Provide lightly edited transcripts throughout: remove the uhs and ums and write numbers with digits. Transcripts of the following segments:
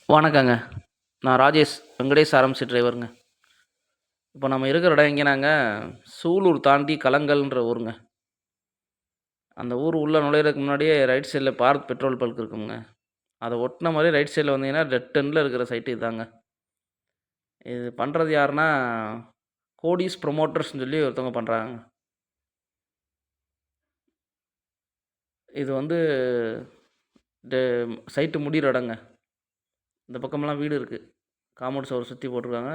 வணக்கங்க. நான் ராஜேஷ், வெங்கடேஷ் ஆர்எம்சி டிரைவருங்க. இப்போ நம்ம இருக்கிற இடம் எங்கேனாங்க, சூலூர் தாண்டி கலங்கல்ன்ற ஊருங்க. அந்த ஊர் உள்ள நுழையிறதுக்கு முன்னாடியே ரைட் சைட்ல பாரத் பெட்ரோல் பங்க் இருக்குங்க. அத ஒட்டுன மாரியே ரைட் சைட்ல வந்தீங்கன்னா, டெட் எண்ட்ல இருக்கிற சைட்டு இதாங்க. இது பண்றது யாருன்னா, கோடிஸ் ப்ரமோட்டர்ஸ்ன்னு சொல்லி ஒருத்தவங்க பண்றாங்க. இது வந்து டெ சைட்டு முடியிற இடங்க. இந்த பக்கமெல்லாம் வீடு இருக்கு. காம்பவுண்ட் சுவர் சுத்தி போட்டுருக்காங்க.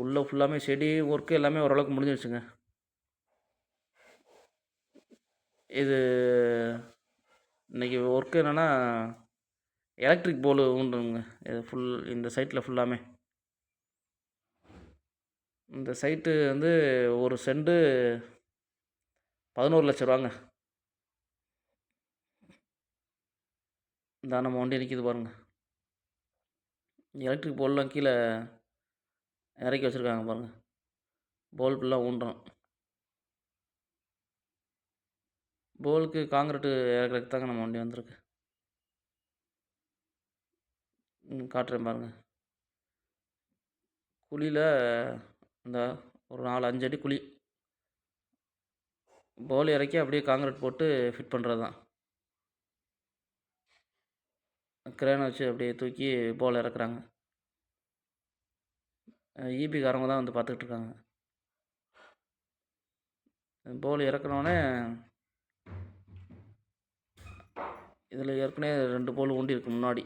உள்ள ஃபுல்லாமே செடி ஒர்க் எல்லாமே ஓரளவுக்கு முடிஞ்சிருச்சுங்க. இது இன்னைக்கு ஒர்க் என்னன்னா, எலக்ட்ரிக் போர்டு ஊன்றணுங்க. இது இந்த சைட்டில் ஃபுல்லாமே. இந்த சைட்டு வந்து ஒரு சென்டு 11,00,000 ரூபாங்க. இந்த நம்ம வண்டி நிற்கிது பாருங்க. எலக்ட்ரிக் போர்டெலாம் கீழே இறக்கி வச்சுருக்காங்க பாருங்க. போல்புலாம் ஊன்றணும். போலுக்கு காங்கிரீட்டு இறக்குறதுக்கு தாங்க நம்ம வண்டி வந்திருக்கு. காட்டுறேன் பாருங்க. குழியில் இந்த ஒரு 4, 5 அடி குழி. போல் இறக்கி அப்படியே காங்கிரீட் போட்டு ஃபிட் பண்ணுறது தான். கிரேனை வச்சு அப்படியே தூக்கி போல் இறக்குறாங்க. ஈபிக்காரங்க தான் வந்து பார்த்துக்கிட்டு இருக்காங்க. போல் இறக்குனோடனே இதில் ஏற்கனவே 2 போல் ஊண்டி இருக்கு முன்னாடி.